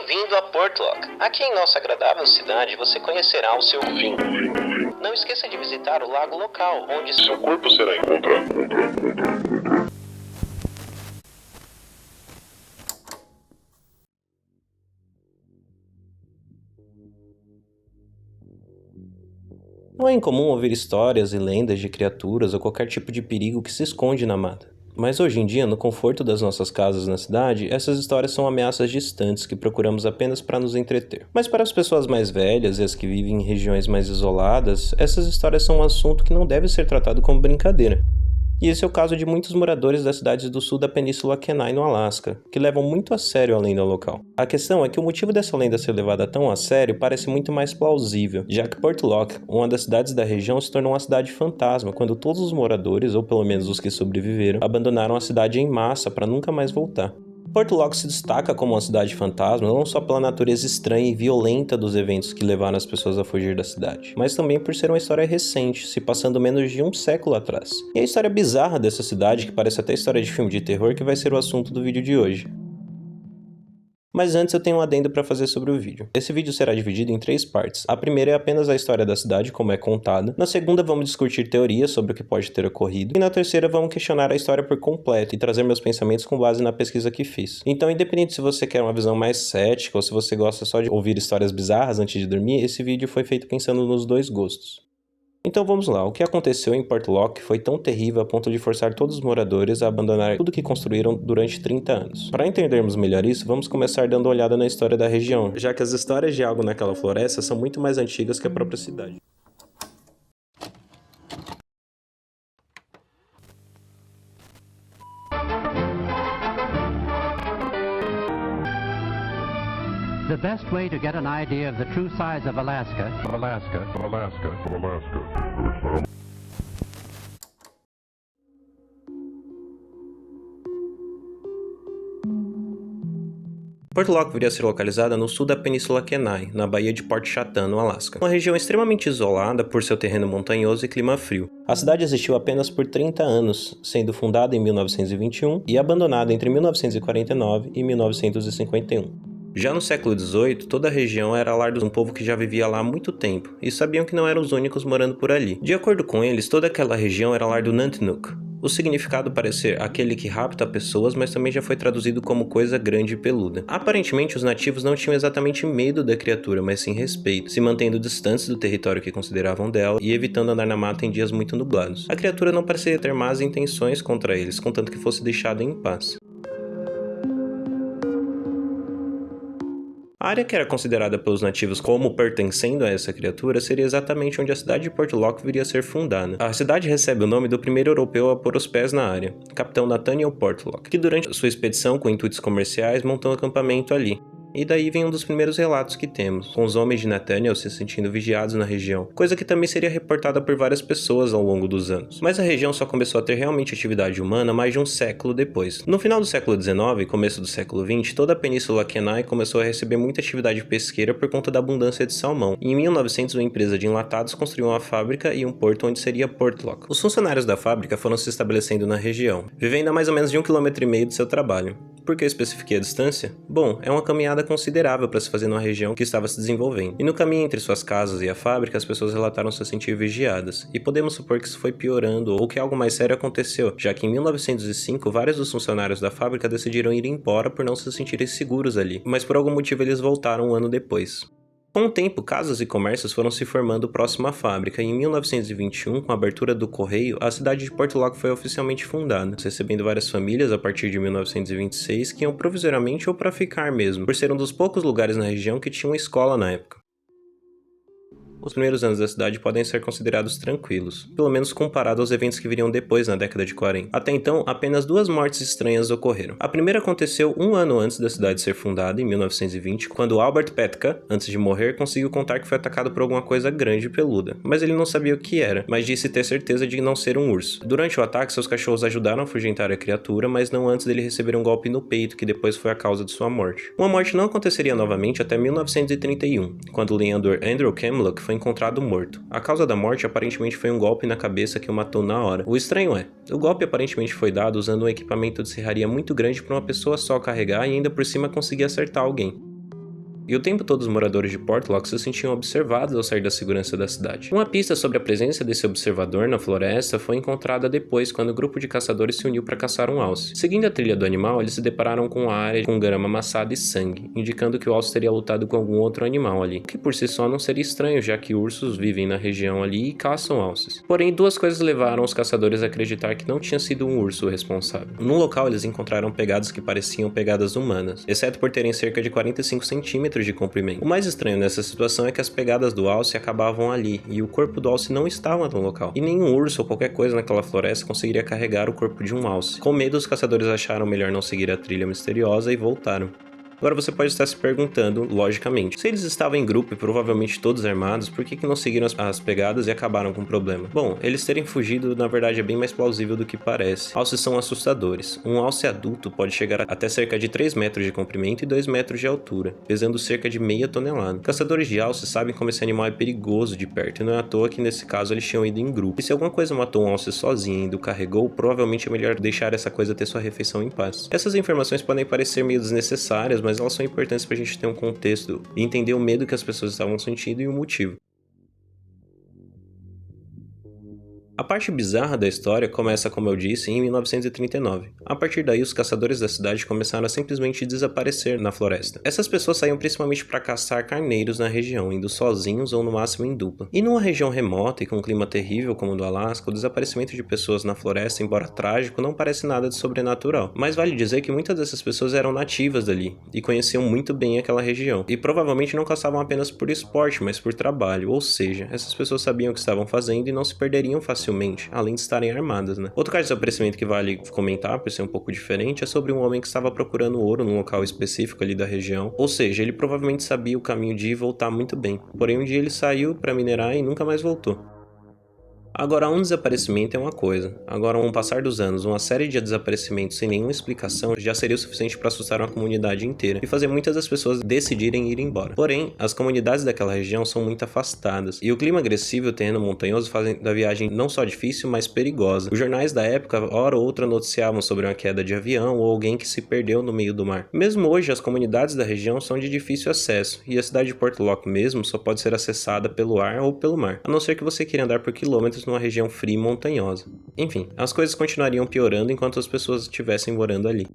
Bem-vindo a Portlock. Aqui em nossa agradável cidade você conhecerá o seu fim. Não esqueça de visitar o lago local, onde seu corpo será encontrado. Não é incomum ouvir histórias e lendas de criaturas ou qualquer tipo de perigo que se esconde na mata. Mas hoje em dia, no conforto das nossas casas na cidade, essas histórias são ameaças distantes que procuramos apenas para nos entreter. Mas para as pessoas mais velhas e as que vivem em regiões mais isoladas, essas histórias são um assunto que não deve ser tratado como brincadeira. E esse é o caso de muitos moradores das cidades do sul da Península Kenai, no Alasca, que levam muito a sério a lenda local. A questão é que o motivo dessa lenda ser levada tão a sério parece muito mais plausível, já que Portlock, uma das cidades da região, se tornou uma cidade fantasma quando todos os moradores, ou pelo menos os que sobreviveram, abandonaram a cidade em massa para nunca mais voltar. Portlock se destaca como uma cidade fantasma não só pela natureza estranha e violenta dos eventos que levaram as pessoas a fugir da cidade, mas também por ser uma história recente, se passando menos de um século atrás. E a história bizarra dessa cidade, que parece até história de filme de terror, que vai ser o assunto do vídeo de hoje. Mas antes eu tenho um adendo para fazer sobre o vídeo. Esse vídeo será dividido em 3 partes. A primeira é apenas a história da cidade, como é contada. Na segunda vamos discutir teorias sobre o que pode ter ocorrido. E na terceira vamos questionar a história por completo e trazer meus pensamentos com base na pesquisa que fiz. Então, independente se você quer uma visão mais cética ou se você gosta só de ouvir histórias bizarras antes de dormir, esse vídeo foi feito pensando nos dois gostos. Então vamos lá, o que aconteceu em Portlock foi tão terrível a ponto de forçar todos os moradores a abandonar tudo que construíram durante 30 anos. Para entendermos melhor isso, vamos começar dando uma olhada na história da região, já que as histórias de algo naquela floresta são muito mais antigas que a própria cidade. The best way to get an idea of the true size of Alaska. Portlock viria a ser localizada no sul da Península Kenai, na Baía de Port Chatham, no Alasca. Uma região extremamente isolada por seu terreno montanhoso e clima frio. A cidade existiu apenas por 30 anos, sendo fundada em 1921 e abandonada entre 1949 e 1951. Já no século XVIII, toda a região era lar de um povo que já vivia lá há muito tempo, e sabiam que não eram os únicos morando por ali. De acordo com eles, toda aquela região era lar do Nantnuk. O significado parece ser aquele que rapta pessoas, mas também já foi traduzido como coisa grande e peluda. Aparentemente, os nativos não tinham exatamente medo da criatura, mas sim respeito, se mantendo distantes do território que consideravam dela e evitando andar na mata em dias muito nublados. A criatura não parecia ter más intenções contra eles, contanto que fosse deixada em paz. A área que era considerada pelos nativos como pertencendo a essa criatura seria exatamente onde a cidade de Portlock viria a ser fundada. A cidade recebe o nome do primeiro europeu a pôr os pés na área, Capitão Nathaniel Portlock, que durante sua expedição com intuitos comerciais montou um acampamento ali. E daí vem um dos primeiros relatos que temos, com os homens de Nathaniel se sentindo vigiados na região, coisa que também seria reportada por várias pessoas ao longo dos anos. Mas a região só começou a ter realmente atividade humana mais de um século depois. No final do século XIX e começo do século XX, toda a Península Kenai começou a receber muita atividade pesqueira por conta da abundância de salmão. E em 1900, uma empresa de enlatados construiu uma fábrica e um porto onde seria Portlock. Os funcionários da fábrica foram se estabelecendo na região, vivendo a mais ou menos de 1,5 km do seu trabalho. Por que eu especifiquei a distância? Bom, é uma caminhada considerável para se fazer numa região que estava se desenvolvendo. E no caminho entre suas casas e a fábrica, as pessoas relataram se sentir vigiadas. E podemos supor que isso foi piorando ou que algo mais sério aconteceu, já que em 1905 vários dos funcionários da fábrica decidiram ir embora por não se sentirem seguros ali, mas por algum motivo eles voltaram um ano depois. Com o tempo, casas e comércios foram se formando próximo à fábrica e em 1921, com a abertura do correio, a cidade de Portlock foi oficialmente fundada, recebendo várias famílias a partir de 1926 que iam provisoriamente ou para ficar mesmo, por ser um dos poucos lugares na região que tinha uma escola na época. Os primeiros anos da cidade podem ser considerados tranquilos, pelo menos comparado aos eventos que viriam depois na década de 40. Até então, apenas 2 mortes estranhas ocorreram. A primeira aconteceu um ano antes da cidade ser fundada, em 1920, quando Albert Petka, antes de morrer, conseguiu contar que foi atacado por alguma coisa grande e peluda, mas ele não sabia o que era, mas disse ter certeza de não ser um urso. Durante o ataque, seus cachorros ajudaram a afugentar a criatura, mas não antes dele receber um golpe no peito, que depois foi a causa de sua morte. Uma morte não aconteceria novamente até 1931, quando o lenhador Andrew Camlock foi encontrado morto. A causa da morte aparentemente foi um golpe na cabeça que o matou na hora. O estranho é, o golpe aparentemente foi dado usando um equipamento de serraria muito grande para uma pessoa só carregar e ainda por cima conseguir acertar alguém. E o tempo todo os moradores de Portlock se sentiam observados ao sair da segurança da cidade. Uma pista sobre a presença desse observador na floresta foi encontrada depois quando o grupo de caçadores se uniu para caçar um alce. Seguindo a trilha do animal, eles se depararam com uma área com grama amassada e sangue, indicando que o alce teria lutado com algum outro animal ali, o que por si só não seria estranho, já que ursos vivem na região ali e caçam alces. Porém, duas coisas levaram os caçadores a acreditar que não tinha sido um urso o responsável. No local, eles encontraram pegadas que pareciam pegadas humanas, exceto por terem cerca de 45 centímetros de comprimento. O mais estranho nessa situação é que as pegadas do alce acabavam ali, e o corpo do alce não estava no local. E nenhum urso ou qualquer coisa naquela floresta conseguiria carregar o corpo de um alce. Com medo, os caçadores acharam melhor não seguir a trilha misteriosa e voltaram. Agora você pode estar se perguntando, logicamente, se eles estavam em grupo e provavelmente todos armados, por que não seguiram as pegadas e acabaram com o problema? Bom, eles terem fugido na verdade é bem mais plausível do que parece. Alces são assustadores. Um alce adulto pode chegar até cerca de 3 metros de comprimento e 2 metros de altura, pesando cerca de meia tonelada. Caçadores de alces sabem como esse animal é perigoso de perto, e não é à toa que nesse caso eles tinham ido em grupo. E se alguma coisa matou um alce sozinho e ainda o carregou, provavelmente é melhor deixar essa coisa ter sua refeição em paz. Essas informações podem parecer meio desnecessárias, mas elas são importantes para a gente ter um contexto e entender o medo que as pessoas estavam sentindo e o motivo. A parte bizarra da história começa, como eu disse, em 1939. A partir daí, os caçadores da cidade começaram a simplesmente desaparecer na floresta. Essas pessoas saíam principalmente para caçar carneiros na região, indo sozinhos ou no máximo em dupla. E numa região remota e com um clima terrível como o do Alasca, o desaparecimento de pessoas na floresta, embora trágico, não parece nada de sobrenatural. Mas vale dizer que muitas dessas pessoas eram nativas dali e conheciam muito bem aquela região. E provavelmente não caçavam apenas por esporte, mas por trabalho, ou seja, essas pessoas sabiam o que estavam fazendo e não se perderiam facilmente, além de estarem armadas, né? Outro caso de desaparecimento que vale comentar, por ser um pouco diferente, é sobre um homem que estava procurando ouro num local específico ali da região, ou seja, ele provavelmente sabia o caminho de ir e voltar muito bem, porém um dia ele saiu para minerar e nunca mais voltou. Agora, um desaparecimento é uma coisa. Agora, com o passar dos anos, uma série de desaparecimentos sem nenhuma explicação já seria o suficiente para assustar uma comunidade inteira e fazer muitas das pessoas decidirem ir embora. Porém, as comunidades daquela região são muito afastadas, e o clima agressivo e o terreno montanhoso fazem da viagem não só difícil, mas perigosa. Os jornais da época, hora ou outra, noticiavam sobre uma queda de avião ou alguém que se perdeu no meio do mar. Mesmo hoje, as comunidades da região são de difícil acesso, e a cidade de Portlock mesmo só pode ser acessada pelo ar ou pelo mar, a não ser que você queira andar por quilômetros numa região fria e montanhosa. Enfim, as coisas continuariam piorando enquanto as pessoas estivessem morando ali.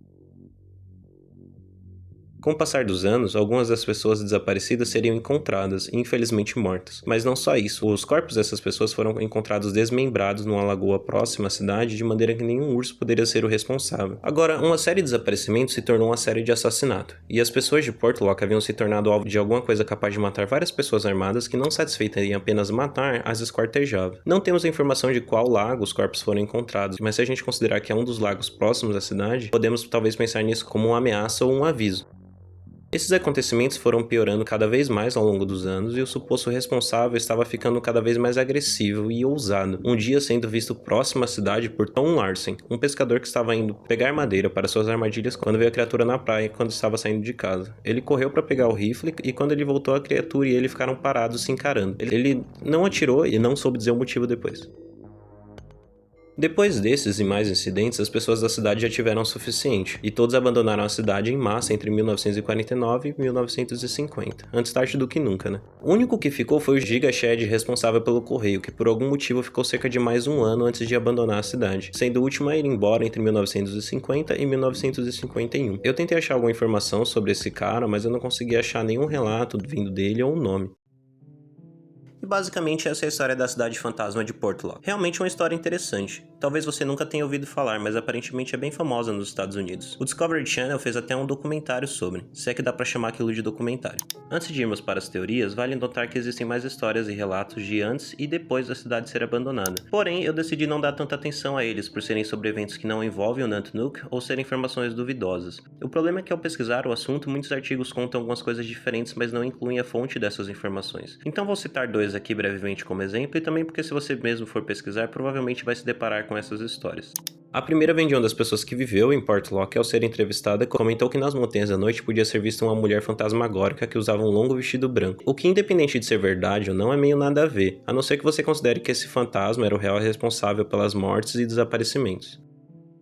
Com o passar dos anos, algumas das pessoas desaparecidas seriam encontradas e infelizmente mortas. Mas não só isso, os corpos dessas pessoas foram encontrados desmembrados numa lagoa próxima à cidade, de maneira que nenhum urso poderia ser o responsável. Agora, uma série de desaparecimentos se tornou uma série de assassinato, e as pessoas de Portlock haviam se tornado alvo de alguma coisa capaz de matar várias pessoas armadas que, não satisfeitas em apenas matar, as esquartejavam. Não temos a informação de qual lago os corpos foram encontrados, mas se a gente considerar que é um dos lagos próximos à cidade, podemos talvez pensar nisso como uma ameaça ou um aviso. Esses acontecimentos foram piorando cada vez mais ao longo dos anos e o suposto responsável estava ficando cada vez mais agressivo e ousado, um dia sendo visto próximo à cidade por Tom Larsen, um pescador que estava indo pegar madeira para suas armadilhas quando veio a criatura na praia quando estava saindo de casa. Ele correu para pegar o rifle e quando ele voltou, a criatura e ele ficaram parados se encarando. Ele não atirou e não soube dizer o motivo depois. Depois desses e mais incidentes, as pessoas da cidade já tiveram o suficiente, e todos abandonaram a cidade em massa entre 1949 e 1950, antes tarde do que nunca, né? O único que ficou foi o Giga Chad, responsável pelo correio, que por algum motivo ficou cerca de mais um ano antes de abandonar a cidade, sendo o último a ir embora entre 1950 e 1951. Eu tentei achar alguma informação sobre esse cara, mas eu não consegui achar nenhum relato vindo dele ou um nome. E basicamente essa é a história da cidade fantasma de Portlock. Realmente uma história interessante. Talvez você nunca tenha ouvido falar, mas aparentemente é bem famosa nos Estados Unidos. O Discovery Channel fez até um documentário sobre, se é que dá pra chamar aquilo de documentário. Antes de irmos para as teorias, vale notar que existem mais histórias e relatos de antes e depois da cidade ser abandonada. Porém, eu decidi não dar tanta atenção a eles por serem sobre eventos que não envolvem o Nanticoke ou serem informações duvidosas. O problema é que ao pesquisar o assunto, muitos artigos contam algumas coisas diferentes, mas não incluem a fonte dessas informações. Então vou citar dois aqui brevemente como exemplo, e também porque se você mesmo for pesquisar, provavelmente vai se deparar com essas histórias. A primeira vem de uma das pessoas que viveu em Portlock. Ao ser entrevistada, comentou que nas montanhas à noite podia ser vista uma mulher fantasmagórica que usava um longo vestido branco, o que, independente de ser verdade ou não, é meio nada a ver, a não ser que você considere que esse fantasma era o real responsável pelas mortes e desaparecimentos.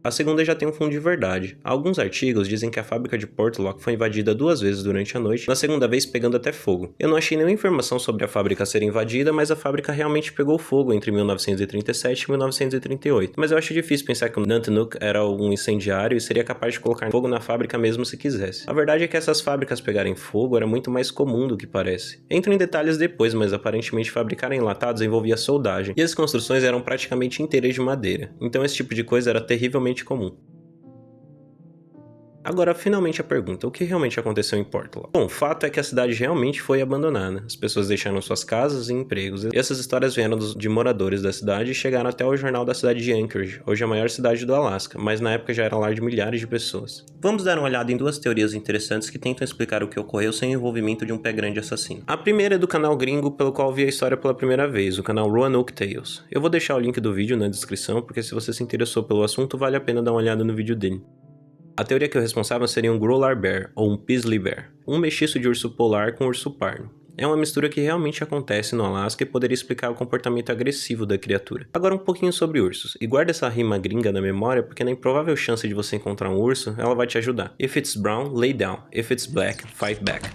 A segunda já tem um fundo de verdade. Alguns artigos dizem que a fábrica de Portlock foi invadida 2 vezes durante a noite, na segunda vez pegando até fogo. Eu não achei nenhuma informação sobre a fábrica ser invadida, mas a fábrica realmente pegou fogo entre 1937 e 1938. Mas eu acho difícil pensar que o Nanticoke era algum incendiário e seria capaz de colocar fogo na fábrica mesmo se quisesse. A verdade é que essas fábricas pegarem fogo era muito mais comum do que parece. Entro em detalhes depois, mas aparentemente fabricar enlatados envolvia soldagem, e as construções eram praticamente inteiras de madeira, então esse tipo de coisa era terrivelmente comum. Agora, finalmente a pergunta, o que realmente aconteceu em Portlock? Bom, o fato é que a cidade realmente foi abandonada. As pessoas deixaram suas casas e empregos, e essas histórias vieram de moradores da cidade e chegaram até o jornal da cidade de Anchorage, hoje a maior cidade do Alasca, mas na época já era lar de milhares de pessoas. Vamos dar uma olhada em 2 teorias interessantes que tentam explicar o que ocorreu sem o envolvimento de um pé grande assassino. A primeira é do canal gringo pelo qual vi a história pela primeira vez, o canal Roanoke Tales. Eu vou deixar o link do vídeo na descrição, porque se você se interessou pelo assunto, vale a pena dar uma olhada no vídeo dele. A teoria que o responsável seria um Growlar Bear, ou um Paisley Bear, um mestiço de urso polar com urso pardo. É uma mistura que realmente acontece no Alasca e poderia explicar o comportamento agressivo da criatura. Agora um pouquinho sobre ursos, e guarda essa rima gringa na memória porque na improvável chance de você encontrar um urso, ela vai te ajudar. If it's brown, lay down. If it's black, fight back.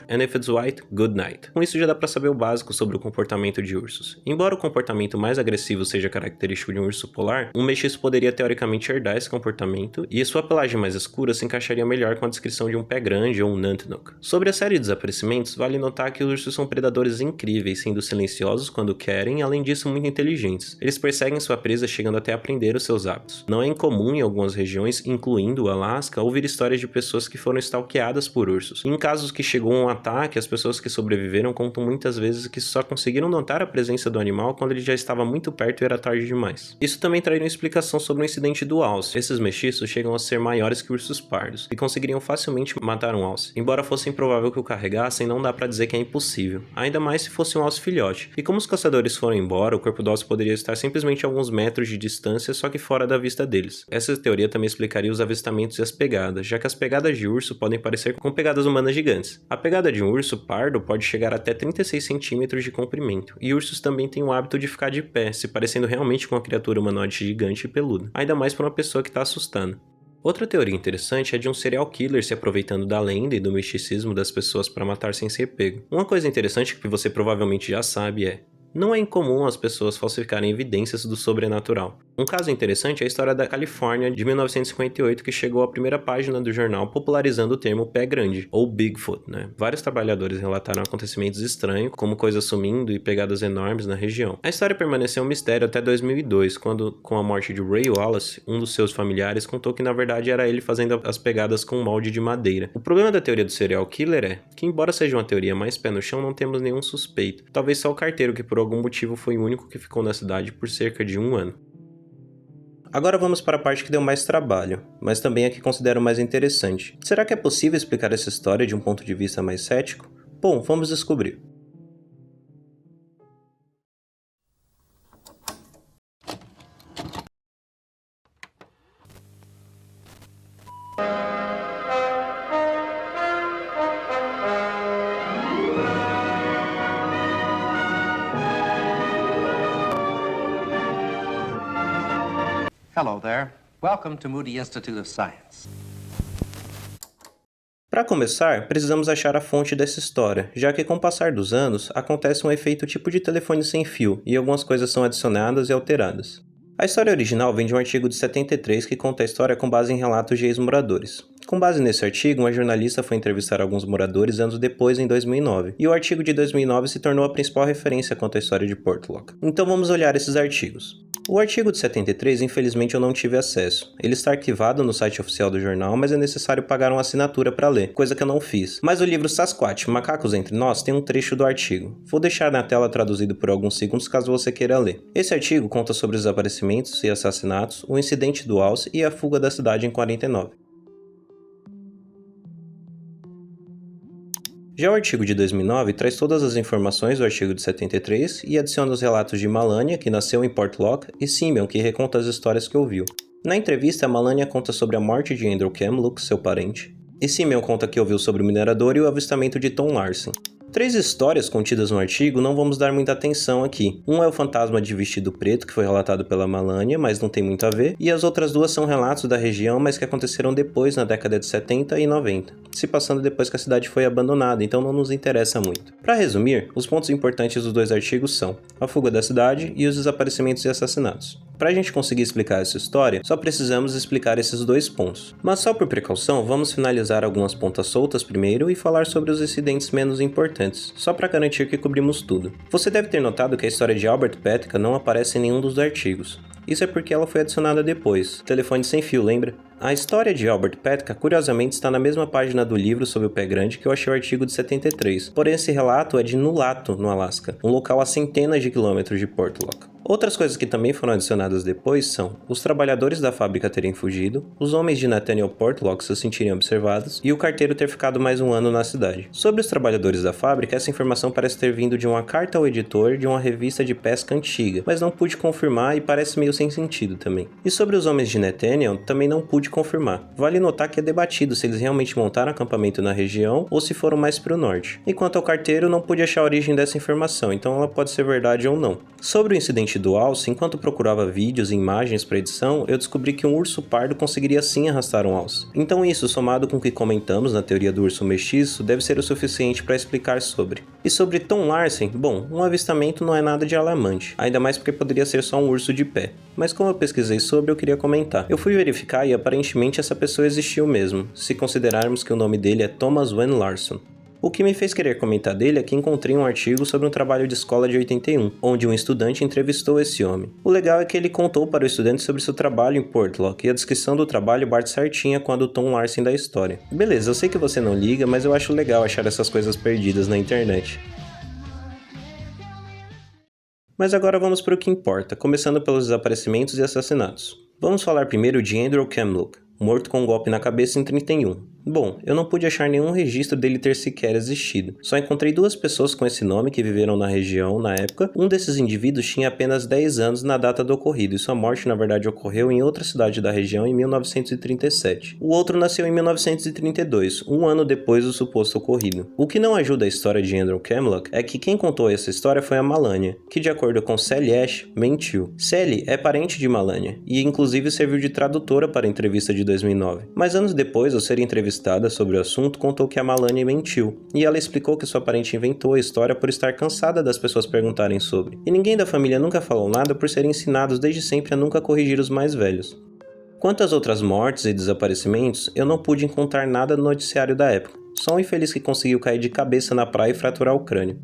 And if it's white, good night. Com isso já dá pra saber o básico sobre o comportamento de ursos. Embora o comportamento mais agressivo seja característico de um urso polar, um mestiço poderia teoricamente herdar esse comportamento, e sua pelagem mais escura se encaixaria melhor com a descrição de um pé grande ou um Nanticoke. Sobre a série de desaparecimentos, vale notar que os ursos são predadores incríveis, sendo silenciosos quando querem e além disso muito inteligentes. Eles perseguem sua presa chegando até a aprender os seus hábitos. Não é incomum em algumas regiões, incluindo o Alasca, ouvir histórias de pessoas que foram stalkeadas por ursos. Em casos que chegou um ataque, as pessoas que sobreviveram contam muitas vezes que só conseguiram notar a presença do animal quando ele já estava muito perto e era tarde demais. Isso também traria uma explicação sobre o incidente do alce. Esses mestiços chegam a ser maiores que ursos pardos e conseguiriam facilmente matar um alce. Embora fosse improvável que o carregassem, não dá pra dizer que é impossível, ainda mais se fosse um alce filhote. E como os caçadores foram embora, o corpo do alce poderia estar simplesmente a alguns metros de distância, só que fora da vista deles. Essa teoria também explicaria os avistamentos e as pegadas, já que as pegadas de urso podem parecer com pegadas humanas gigantes. A pegada de um urso pardo pode chegar até 36 centímetros de comprimento, e ursos também têm o hábito de ficar de pé, se parecendo realmente com uma criatura humanoide gigante e peluda, ainda mais para uma pessoa que está assustada. Outra teoria interessante é de um serial killer se aproveitando da lenda e do misticismo das pessoas para matar sem ser pego. Uma coisa interessante que você provavelmente já sabe é: não é incomum as pessoas falsificarem evidências do sobrenatural. Um caso interessante é a história da Califórnia de 1958 que chegou à primeira página do jornal popularizando o termo pé grande, ou Bigfoot, né? Vários trabalhadores relataram acontecimentos estranhos, como coisas sumindo e pegadas enormes na região. A história permaneceu um mistério até 2002, quando, com a morte de Ray Wallace, um dos seus familiares contou que na verdade era ele fazendo as pegadas com um molde de madeira. O problema da teoria do serial killer é que, embora seja uma teoria mais pé no chão, não temos nenhum suspeito. Talvez só o carteiro que por algum motivo foi o único que ficou na cidade por cerca de 1 ano. Agora vamos para a parte que deu mais trabalho, mas também a que considero mais interessante. Será que é possível explicar essa história de um ponto de vista mais cético? Bom, vamos descobrir. Hello there. Welcome to Moody Institute of Science. Para começar, precisamos achar a fonte dessa história, já que com o passar dos anos, acontece um efeito tipo de telefone sem fio, e algumas coisas são adicionadas e alteradas. A história original vem de um artigo de 73 que conta a história com base em relatos de ex-moradores. Com base nesse artigo, uma jornalista foi entrevistar alguns moradores anos depois, em 2009, e o artigo de 2009 se tornou a principal referência quanto à história de Portlock. Então vamos olhar esses artigos. O artigo de 73, infelizmente, eu não tive acesso. Ele está arquivado no site oficial do jornal, mas é necessário pagar uma assinatura para ler, coisa que eu não fiz. Mas o livro Sasquatch, Macacos Entre Nós, tem um trecho do artigo. Vou deixar na tela traduzido por alguns segundos caso você queira ler. Esse artigo conta sobre os desaparecimentos e assassinatos, o incidente do Alce e a fuga da cidade em 49. Já o artigo de 2009 traz todas as informações do artigo de 73 e adiciona os relatos de Malania, que nasceu em Portlock, e Simeon, que reconta as histórias que ouviu. Na entrevista, Malania conta sobre a morte de Andrew Kamluk, seu parente, e Simeon conta que ouviu sobre o minerador e o avistamento de Tom Larsen. 3 histórias contidas no artigo não vamos dar muita atenção aqui. Um é o fantasma de vestido preto, que foi relatado pela Malania, mas não tem muito a ver, e as outras 2 são relatos da região, mas que aconteceram depois, na década de 70 e 90, se passando depois que a cidade foi abandonada, então não nos interessa muito. Para resumir, os pontos importantes dos 2 artigos são a fuga da cidade e os desaparecimentos e assassinatos. Para a gente conseguir explicar essa história, só precisamos explicar esses 2 pontos. Mas só por precaução, vamos finalizar algumas pontas soltas primeiro e falar sobre os incidentes menos importantes, só para garantir que cobrimos tudo. Você deve ter notado que a história de Albert Petka não aparece em nenhum dos artigos. Isso é porque ela foi adicionada depois. Telefone sem fio, lembra? A história de Albert Petka, curiosamente, está na mesma página do livro sobre o Pé Grande que eu achei o artigo de 73. Porém, esse relato é de Nulato, no Alasca, um local a centenas de quilômetros de Portlock. Outras coisas que também foram adicionadas depois são os trabalhadores da fábrica terem fugido, os homens de Nathaniel Portlock se sentirem observados e o carteiro ter ficado mais um ano na cidade. Sobre os trabalhadores da fábrica, essa informação parece ter vindo de uma carta ao editor de uma revista de pesca antiga, mas não pude confirmar e parece meio sem sentido também. E sobre os homens de Nathaniel, também não pude confirmar. Vale notar que é debatido se eles realmente montaram acampamento na região ou se foram mais para o norte. Enquanto ao carteiro, não pude achar a origem dessa informação, então ela pode ser verdade ou não. Sobre o incidente do alce, enquanto procurava vídeos e imagens para edição, eu descobri que um urso pardo conseguiria sim arrastar um alce. Então isso, somado com o que comentamos na teoria do urso mestiço, deve ser o suficiente para explicar sobre. E sobre Tom Larsen, bom, um avistamento não é nada de alarmante, ainda mais porque poderia ser só um urso de pé. Mas como eu pesquisei sobre, eu queria comentar. Eu fui verificar e aparentemente essa pessoa existiu mesmo, se considerarmos que o nome dele é Thomas Van Larsen. O que me fez querer comentar dele é que encontrei um artigo sobre um trabalho de escola de 81, onde um estudante entrevistou esse homem. O legal é que ele contou para o estudante sobre seu trabalho em Portlock, e a descrição do trabalho bate certinha com a do Tom Larsen da história. Beleza, eu sei que você não liga, mas eu acho legal achar essas coisas perdidas na internet. Mas agora vamos para o que importa, começando pelos desaparecimentos e assassinatos. Vamos falar primeiro de Andrew Kamluck, morto com um golpe na cabeça em 31. Bom, eu não pude achar nenhum registro dele ter sequer existido. Só encontrei 2 pessoas com esse nome que viveram na região na época. Um desses indivíduos tinha apenas 10 anos na data do ocorrido, e sua morte na verdade ocorreu em outra cidade da região em 1937. O outro nasceu em 1932, um ano depois do suposto ocorrido. O que não ajuda a história de Andrew Kamluck é que quem contou essa história foi a Malania, que de acordo com Sally Ash, mentiu. Sally é parente de Malania, e inclusive serviu de tradutora para a entrevista de 2009. Mas anos depois, ao ser entrevistada sobre o assunto, contou que a Malania mentiu, e ela explicou que sua parente inventou a história por estar cansada das pessoas perguntarem sobre, e ninguém da família nunca falou nada por serem ensinados desde sempre a nunca corrigir os mais velhos. Quanto às outras mortes e desaparecimentos, eu não pude encontrar nada no noticiário da época, só um infeliz que conseguiu cair de cabeça na praia e fraturar o crânio.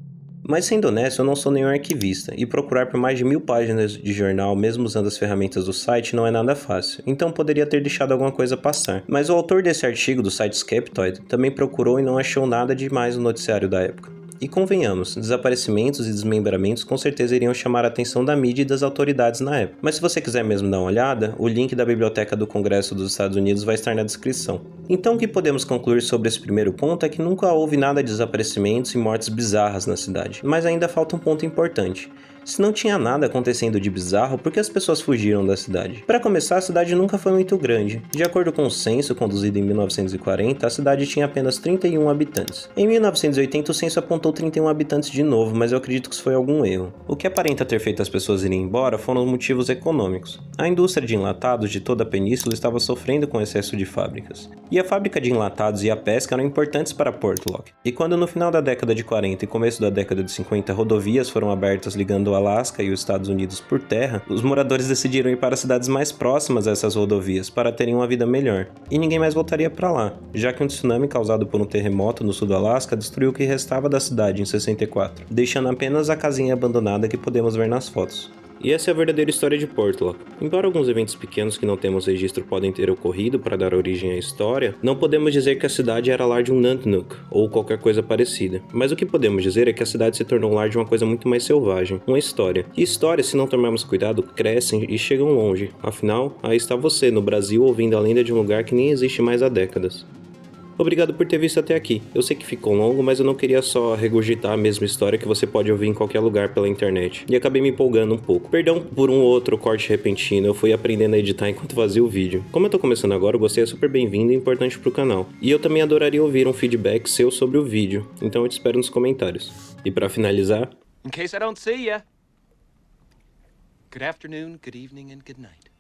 Mas sendo honesto, eu não sou nenhum arquivista, e procurar por mais de 1000 páginas de jornal, mesmo usando as ferramentas do site, não é nada fácil, então poderia ter deixado alguma coisa passar. Mas o autor desse artigo do site Skeptoid também procurou e não achou nada demais no noticiário da época. E convenhamos, desaparecimentos e desmembramentos com certeza iriam chamar a atenção da mídia e das autoridades na época. Mas se você quiser mesmo dar uma olhada, o link da Biblioteca do Congresso dos Estados Unidos vai estar na descrição. Então o que podemos concluir sobre esse primeiro ponto é que nunca houve nada de desaparecimentos e mortes bizarras na cidade. Mas ainda falta um ponto importante. Se não tinha nada acontecendo de bizarro, por que as pessoas fugiram da cidade? Para começar, a cidade nunca foi muito grande. De acordo com o censo conduzido em 1940, a cidade tinha apenas 31 habitantes. Em 1980, o censo apontou 31 habitantes de novo, mas eu acredito que isso foi algum erro. O que aparenta ter feito as pessoas irem embora foram os motivos econômicos. A indústria de enlatados de toda a península estava sofrendo com excesso de fábricas. E a fábrica de enlatados e a pesca eram importantes para Portlock. E quando no final da década de 40 e começo da década de 50 rodovias foram abertas ligando o Alasca e os Estados Unidos por terra, os moradores decidiram ir para cidades mais próximas a essas rodovias para terem uma vida melhor. E ninguém mais voltaria para lá, já que um tsunami causado por um terremoto no sul do Alasca destruiu o que restava da cidade em 64, deixando apenas a casinha abandonada que podemos ver nas fotos. E essa é a verdadeira história de Portlock. Embora alguns eventos pequenos que não temos registro podem ter ocorrido para dar origem à história, não podemos dizer que a cidade era lar de um Nantnuk, ou qualquer coisa parecida. Mas o que podemos dizer é que a cidade se tornou lar de uma coisa muito mais selvagem, uma história. E histórias, se não tomarmos cuidado, crescem e chegam longe. Afinal, aí está você, no Brasil, ouvindo a lenda de um lugar que nem existe mais há décadas. Obrigado por ter visto até aqui. Eu sei que ficou longo, mas eu não queria só regurgitar a mesma história que você pode ouvir em qualquer lugar pela internet. E acabei me empolgando um pouco. Perdão por um ou outro corte repentino, eu fui aprendendo a editar enquanto fazia o vídeo. Como eu tô começando agora, você é super bem-vindo e importante pro canal. E eu também adoraria ouvir um feedback seu sobre o vídeo, então eu te espero nos comentários. E pra finalizar... In case I don't see ya, good afternoon, good evening, and good night.